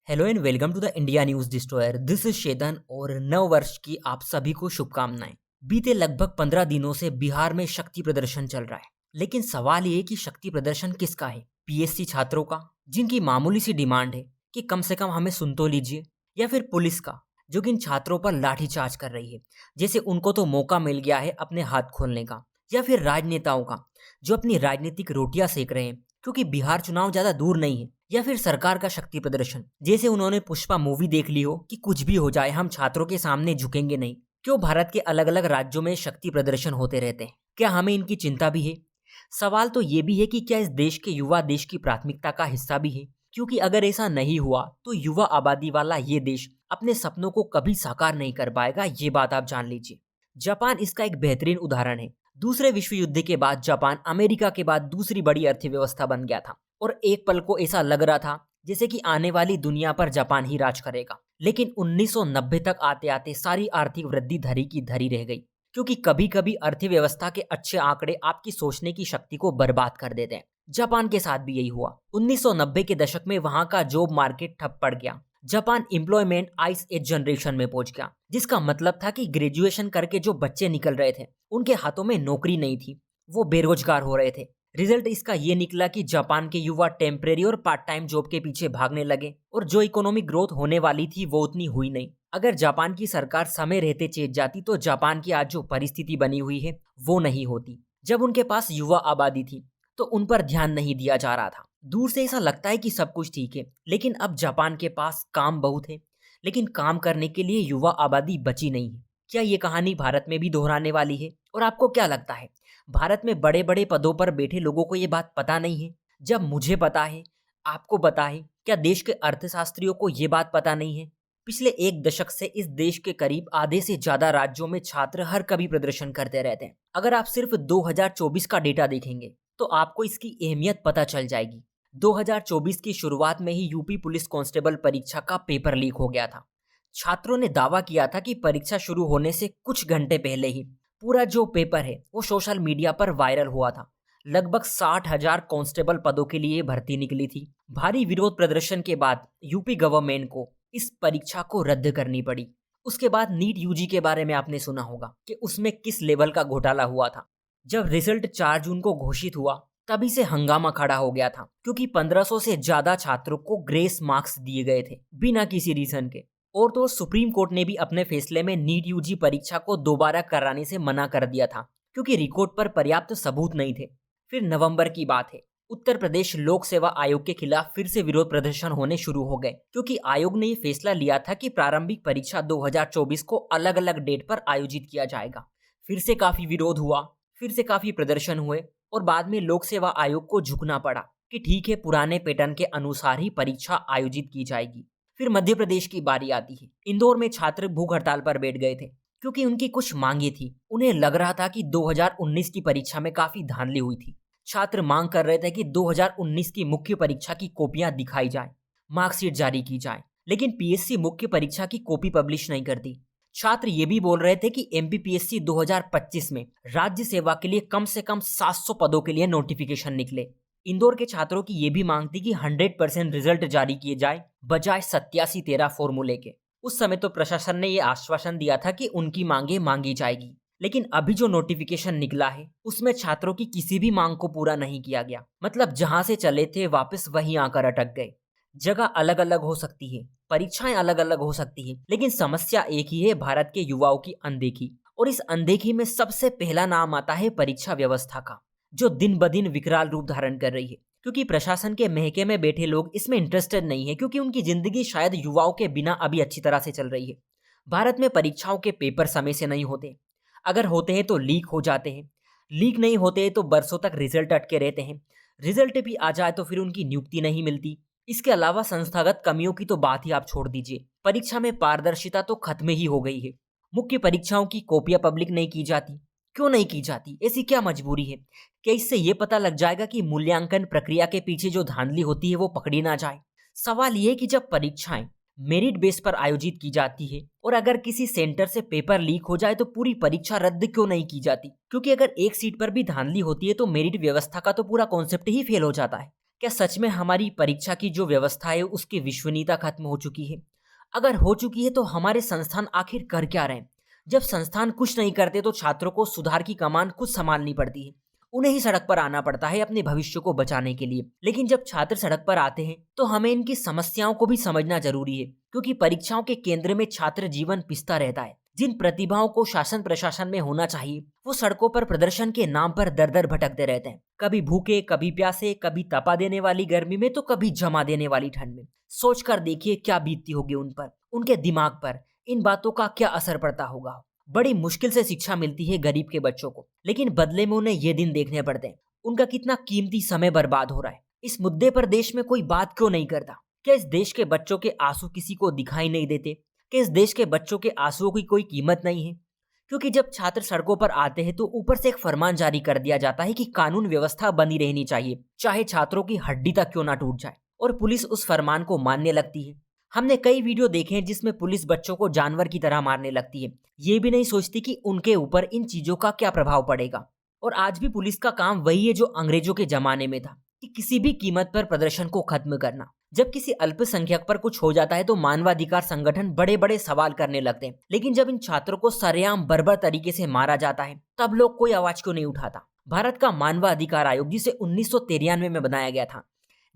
Hello and welcome to the India news destroyer. This is शेदन और नव वर्ष की आप सभी को शुभकामनाएं। बीते लगभग 15 दिनों से बिहार में शक्ति प्रदर्शन चल रहा है, लेकिन सवाल ये है कि शक्ति प्रदर्शन किसका है? पीएससी छात्रों का, जिनकी मामूली सी डिमांड है कि कम से कम हमें सुन तो लीजिए, या फिर पुलिस का, जो कि इन छात्रों पर लाठीचार्ज कर रही है, जैसे उनको तो मौका मिल गया है अपने हाथ खोलने का, या फिर राजनेताओं का, जो अपनी राजनीतिक रोटियां सेक रहे हैं क्योंकि बिहार चुनाव ज्यादा दूर नहीं है, या फिर सरकार का शक्ति प्रदर्शन, जैसे उन्होंने पुष्पा मूवी देख ली हो कि कुछ भी हो जाए हम छात्रों के सामने झुकेंगे नहीं। क्यों भारत के अलग अलग राज्यों में शक्ति प्रदर्शन होते रहते हैं? क्या हमें इनकी चिंता भी है? सवाल तो ये भी है कि क्या इस देश के युवा देश की प्राथमिकता का हिस्सा भी है? क्योंकि अगर ऐसा नहीं हुआ तो युवा आबादी वाला ये देश अपने सपनों को कभी साकार नहीं कर पाएगा, ये बात आप जान लीजिए। जापान इसका एक बेहतरीन उदाहरण है। दूसरे विश्व युद्ध के बाद जापान अमेरिका के बाद दूसरी बड़ी अर्थव्यवस्था बन गया था और एक पल को ऐसा लग रहा था जैसे कि आने वाली दुनिया पर जापान ही राज करेगा। लेकिन 1990 तक आते आते सारी आर्थिक वृद्धि धरी की धरी रह गई, क्योंकि कभी कभी अर्थव्यवस्था के अच्छे आंकड़े आपकी सोचने की शक्ति को बर्बाद कर देते हैं। जापान के साथ भी यही हुआ। 1990 के दशक में वहां का जॉब मार्केट ठप पड़ गया। Japan employment ice age generation में पहुंच गया, जिसका मतलब था कि ग्रेजुएशन करके जो बच्चे निकल रहे थे उनके हाथों में नौकरी नहीं थी, वो बेरोजगार हो रहे थे। रिजल्ट इसका ये निकला कि जापान के युवा टेम्परेरी और पार्ट टाइम जॉब के पीछे भागने लगे और जो इकोनॉमिक ग्रोथ होने वाली थी वो उतनी हुई नहीं। अगर जापान की सरकार समय रहते चेत जाती तो जापान की आज जो परिस्थिति बनी हुई है वो नहीं होती। जब उनके पास युवा आबादी थी तो उन पर ध्यान नहीं दिया जा रहा था। दूर से ऐसा लगता है कि सब कुछ ठीक है, लेकिन अब जापान के पास काम बहुत है, लेकिन काम करने के लिए युवा आबादी बची नहीं है। क्या ये कहानी भारत में भी दोहराने वाली है? और आपको क्या लगता है, भारत में बड़े बड़े पदों पर बैठे लोगों को ये बात पता नहीं है? जब मुझे पता है, आपको पता है, क्या देश के अर्थशास्त्रियों को ये बात पता नहीं है? पिछले एक दशक से इस देश के करीब आधे से ज्यादा राज्यों में छात्र हर कभी प्रदर्शन करते रहते हैं। अगर आप सिर्फ 2024 का डेटा देखेंगे तो आपको इसकी अहमियत पता चल जाएगी। 2024 की शुरुआत में ही यूपी पुलिस कांस्टेबल परीक्षा का पेपर लीक हो गया था। छात्रों ने दावा किया था कि परीक्षा शुरू होने से कुछ घंटे पहले ही पूरा जो पेपर है वो सोशल मीडिया पर वायरल हुआ था। लगभग 60,000 कांस्टेबल पदों के लिए भर्ती निकली थी। भारी विरोध प्रदर्शन के बाद यूपी गवर्नमेंट को इस परीक्षा को रद्द करनी पड़ी। उसके बाद नीट यूजी के बारे में आपने सुना होगा कि उसमें किस लेवल का घोटाला हुआ था। जब रिजल्ट 4 जून को घोषित हुआ तभी से हंगामा खड़ा हो गया था, क्योंकि 1500 से ज्यादा छात्रों को ग्रेस मार्क्स दिए गए थे बिना किसी रीजन के। और तो सुप्रीम कोर्ट ने भी अपने फैसले में नीट यूजी परीक्षा को दोबारा कराने से मना कर दिया था, क्योंकि रिकॉर्ड पर पर्याप्त सबूत नहीं थे। फिर नवंबर की बात है, उत्तर प्रदेश लोक सेवा आयोग के खिलाफ फिर से विरोध प्रदर्शन होने शुरू हो गए, क्योंकि आयोग ने ये फैसला लिया था कि प्रारंभिक परीक्षा 2024 को अलग अलग डेट पर आयोजित किया जाएगा। फिर से काफी विरोध हुआ, फिर से काफी प्रदर्शन हुए और बाद में लोक सेवा आयोग को झुकना पड़ा कि ठीक है, पुराने पैटर्न के अनुसार ही परीक्षा आयोजित की जाएगी। फिर मध्य प्रदेश की बारी आती है। इंदौर में छात्र भूख हड़ताल पर बैठ गए थे, क्योंकि उनकी कुछ मांगे थी। उन्हें लग रहा था कि 2019 की परीक्षा में काफी धांधली हुई थी। छात्र मांग कर रहे थे कि 2019 की मुख्य परीक्षा की कॉपियां दिखाई जाए, मार्कशीट जारी की जाए, लेकिन पीएससी मुख्य परीक्षा की कॉपी पब्लिश नहीं करती। छात्र ये भी बोल रहे थे कि एमपीपीएससी 2025 में राज्य सेवा के लिए कम से कम 700 पदों के लिए नोटिफिकेशन निकले। इंदौर के छात्रों की ये भी मांग थी कि 100% रिजल्ट जारी किए जाए, बजाय 87-13 फॉर्मूले के। उस समय तो प्रशासन ने ये आश्वासन दिया था कि उनकी मांगे मांगी जाएगी, लेकिन अभी जो नोटिफिकेशन निकला है उसमें छात्रों की किसी भी मांग को पूरा नहीं किया गया। मतलब जहां से चले थे वापस वहीं आकर अटक गए। जगह अलग अलग हो सकती है, परीक्षाएं अलग अलग हो सकती है, लेकिन समस्या एक ही है, भारत के युवाओं की अनदेखी। और इस अनदेखी में सबसे पहला नाम आता है परीक्षा व्यवस्था का, जो दिन ब दिन विकराल रूप धारण कर रही है, क्योंकि प्रशासन के महके में बैठे लोग इसमें इंटरेस्टेड नहीं है, क्योंकि उनकी जिंदगी शायद युवाओं के बिना अभी अच्छी तरह से चल रही है। भारत में परीक्षाओं के पेपर समय से नहीं होते, अगर होते हैं तो लीक हो जाते हैं, लीक नहीं होते हैं तो बरसों तक रिजल्ट अटके रहते हैं, रिजल्ट भी आ जाए तो फिर उनकी नियुक्ति नहीं मिलती। इसके अलावा संस्थागत कमियों की तो बात ही आप छोड़ दीजिए, परीक्षा में पारदर्शिता तो खत्म ही हो गई है। मुख्य परीक्षाओं की कॉपियां पब्लिक नहीं की जाती। क्यों नहीं की जाती? ऐसी क्या मजबूरी है? क्या इससे यह पता लग जाएगा कि मूल्यांकन प्रक्रिया के पीछे जो धांधली होती है वो पकड़ी ना जाए? सवाल यह है कि जब परीक्षाएं मेरिट बेस पर आयोजित की जाती है और अगर किसी सेंटर से पेपर लीक हो जाए तो पूरी परीक्षा रद्द क्यों नहीं की जाती? क्योंकि अगर एक सीट पर भी धांधली होती है तो मेरिट व्यवस्था का तो पूरा कॉन्सेप्ट ही फेल हो जाता है। क्या सच में हमारी परीक्षा की जो व्यवस्था है उसकी विश्वसनीयता खत्म हो चुकी है? अगर हो चुकी है तो हमारे संस्थान आखिर कर क्या रहे हैं? जब संस्थान कुछ नहीं करते तो छात्रों को सुधार की कमान खुद संभालनी पड़ती है। उन्हें ही सड़क पर आना पड़ता है अपने भविष्य को बचाने के लिए। लेकिन जब छात्र सड़क पर आते हैं तो हमें इनकी समस्याओं को भी समझना जरूरी है, क्योंकि परीक्षाओं के केंद्र में छात्र जीवन पिसता रहता है। जिन प्रतिभाओं को शासन प्रशासन में होना चाहिए वो सड़कों पर प्रदर्शन के नाम पर दर दर भटकते रहते हैं, कभी भूखे, कभी प्यासे, कभी तपा देने वाली गर्मी में तो कभी जमा देने वाली ठंड में। सोच कर देखिए क्या बीतती होगी उन पर, उनके दिमाग पर। इन बातों का क्या असर पड़ता होगा। बड़ी मुश्किल से शिक्षा मिलती है गरीब के बच्चों को, लेकिन बदले में उन्हें ये दिन देखने पड़ते हैं। उनका कितना कीमती समय बर्बाद हो रहा है। इस मुद्दे पर देश में कोई बात क्यों नहीं करता? क्या इस देश के बच्चों के आंसू किसी को दिखाई नहीं देते? कि इस देश के बच्चों के आंसुओं की कोई कीमत नहीं है? क्योंकि जब छात्र सड़कों पर आते हैं तो ऊपर से एक फरमान जारी कर दिया जाता है कि कानून व्यवस्था बनी रहनी चाहिए, चाहे छात्रों की हड्डी तक क्यों ना टूट जाए, और पुलिस उस फरमान को मानने लगती है। हमने कई वीडियो देखे हैं जिसमें पुलिस बच्चों को जानवर की तरह मारने लगती है, ये भी नहीं सोचती कि उनके ऊपर इन चीजों का क्या प्रभाव पड़ेगा। और आज भी पुलिस का काम वही है जो अंग्रेजों के जमाने में था, कि किसी भी कीमत पर प्रदर्शन को खत्म करना। जब किसी अल्पसंख्यक पर कुछ हो जाता है तो मानवाधिकार संगठन बड़े बड़े सवाल करने लगते हैं, लेकिन जब इन छात्रों को सरेआम बर्बर तरीके से मारा जाता है तब लोग कोई आवाज क्यों नहीं उठाता? भारत का मानवाधिकार आयोग, जिसे 1993 में बनाया गया था,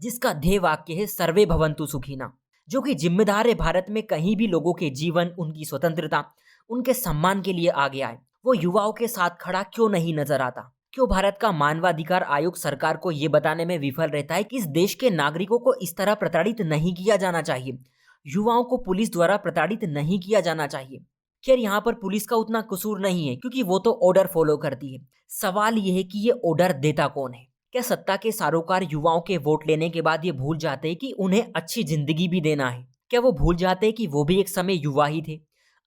जिसका ध्येय वाक्य है सर्वे भवन्तु सुखिना, जो कि जिम्मेदार है भारत में कहीं भी लोगों के जीवन, उनकी स्वतंत्रता, उनके सम्मान के लिए आगे आए, वो युवाओं के साथ खड़ा क्यों नहीं नजर आता? क्यों भारत का मानवाधिकार आयोग सरकार को यह बताने में विफल रहता है कि इस देश के नागरिकों को इस तरह प्रताड़ित नहीं किया जाना चाहिए, युवाओं को पुलिस द्वारा प्रताड़ित नहीं किया जाना चाहिए? खैर, यहाँ पर पुलिस का उतना कसूर नहीं है, क्योंकि वो तो ऑर्डर फॉलो करती है। सवाल यह है कि ये ऑर्डर देता कौन है? क्या सत्ता के सारोकार युवाओं के वोट लेने के बाद ये भूल जाते हैं कि उन्हें अच्छी जिंदगी भी देना है? क्या वो भूल जाते हैं कि वो भी एक समय युवा ही थे?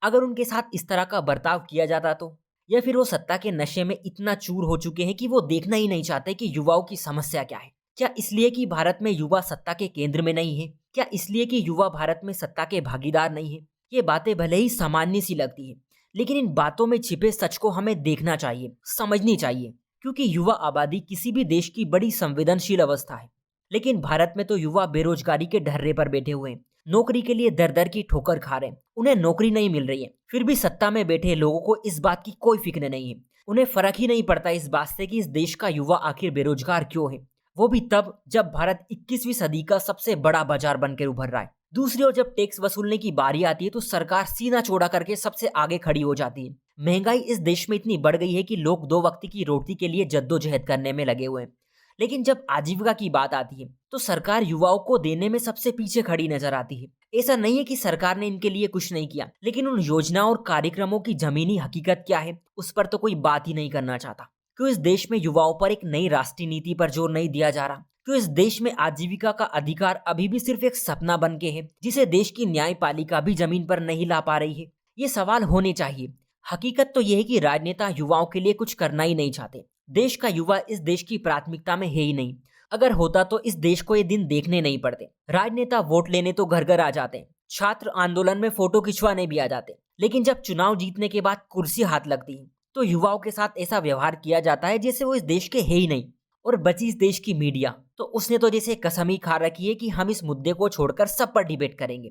अगर उनके साथ इस तरह का बर्ताव किया जाता तो? या फिर वो सत्ता के नशे में इतना चूर हो चुके हैं कि वो देखना ही नहीं चाहते कि युवाओं की समस्या क्या है? क्या इसलिए कि भारत में युवा सत्ता के केंद्र में नहीं है? क्या इसलिए कि युवा भारत में सत्ता के भागीदार नहीं है? ये बातें भले ही सामान्य सी लगती है, लेकिन इन बातों में छिपे सच को हमें देखना चाहिए, समझनी चाहिए, क्योंकि युवा आबादी किसी भी देश की बड़ी संवेदनशील अवस्था है। लेकिन भारत में तो युवा बेरोजगारी के ढर्रे पर बैठे हुए हैं, नौकरी के लिए दर दर की ठोकर खा रहे हैं, उन्हें नौकरी नहीं मिल रही है। फिर भी सत्ता में बैठे लोगों को इस बात की कोई फिक्र नहीं है। उन्हें फर्क ही नहीं पड़ता इस बात से कि इस देश का युवा आखिर बेरोजगार क्यों है, वो भी तब जब भारत 21वीं सदी का सबसे बड़ा बाजार बनकर उभर रहा है। दूसरी ओर जब टैक्स वसूलने की बारी आती है तो सरकार सीना चौड़ा करके सबसे आगे खड़ी हो जाती है। महंगाई इस देश में इतनी बढ़ गई है कि लोग 2 वक्त की रोटी के लिए जद्दोजहद करने में लगे हुए हैं। लेकिन जब आजीविका की बात आती है तो सरकार युवाओं को देने में सबसे पीछे खड़ी नजर आती है। ऐसा नहीं है कि सरकार ने इनके लिए कुछ नहीं किया, लेकिन उन योजनाओं और कार्यक्रमों की जमीनी हकीकत क्या है उस पर तो कोई बात ही नहीं करना चाहता। क्यों इस देश में युवाओं पर एक नई राष्ट्रीय नीति पर जोर नहीं दिया जा रहा? क्यों इस देश में आजीविका का अधिकार अभी भी सिर्फ एक सपना बन के है, जिसे देश की न्यायपालिका भी जमीन पर नहीं ला पा रही है? ये सवाल होने चाहिए। हकीकत तो यह है कि राजनेता युवाओं के लिए कुछ करना ही नहीं चाहते। देश का युवा इस देश की प्राथमिकता में है ही नहीं। अगर होता तो इस देश को ये दिन देखने नहीं पड़ते। राजनेता वोट लेने तो घर घर आ जाते हैं, छात्र आंदोलन में फोटो खिंचवाने भी आ जाते, लेकिन जब चुनाव जीतने के बाद कुर्सी हाथ लगती है तो युवाओं के साथ ऐसा व्यवहार किया जाता है जैसे वो इस देश के है ही नहीं। और बची इस देश की मीडिया, तो उसने तो जैसे कसम ही खा रखी है कि हम इस मुद्दे को छोड़कर सब पर डिबेट करेंगे।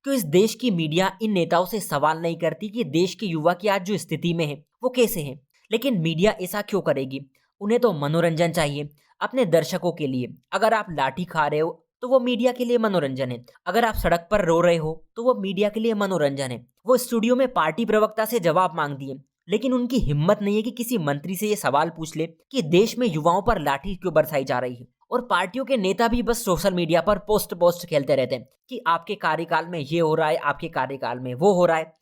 क्यों इस देश की मीडिया इन नेताओं से सवाल नहीं करती कि देश के युवा की आज जो स्थिति में है वो कैसे है? लेकिन मीडिया ऐसा क्यों करेगी? उन्हें तो मनोरंजन चाहिए अपने दर्शकों के लिए। अगर आप लाठी खा रहे हो तो वो मीडिया के लिए मनोरंजन है, अगर आप सड़क पर रो रहे हो तो वो मीडिया के लिए मनोरंजन है। वो स्टूडियो में पार्टी प्रवक्ता से जवाब मांग दिए, लेकिन उनकी हिम्मत नहीं है कि किसी मंत्री से ये सवाल पूछ ले कि देश में युवाओं पर लाठी क्यों बरसाई जा रही है। और पार्टियों के नेता भी बस सोशल मीडिया पर पोस्ट खेलते रहते हैं कि आपके कार्यकाल में ये हो रहा है, आपके कार्यकाल में वो हो रहा है,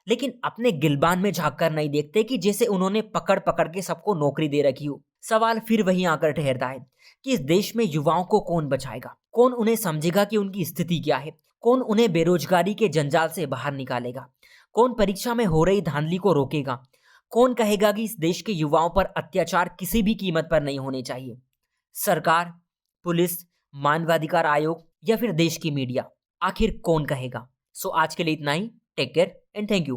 लेकिन अपने गिलबान में झांक कर नहीं देखते कि जैसे उन्होंने पकड़ पकड़ के सबको नौकरी दे रखी हो। सवाल फिर वहीं आकर ठहरता है कि इस देश में युवाओं को कौन बचाएगा? कौन उन्हें समझेगा कि उनकी स्थिति क्या है? कौन उन्हें बेरोजगारी के जंजाल से बाहर निकालेगा? कौन परीक्षा में हो रही धांधली को रोकेगा? कौन कहेगा कि इस देश के युवाओं पर अत्याचार किसी भी कीमत पर नहीं होने चाहिए? सरकार, पुलिस, मानवाधिकार आयोग या फिर देश की मीडिया? आखिर कौन कहेगा? सो आज के लिए इतना ही। Take care and thank you.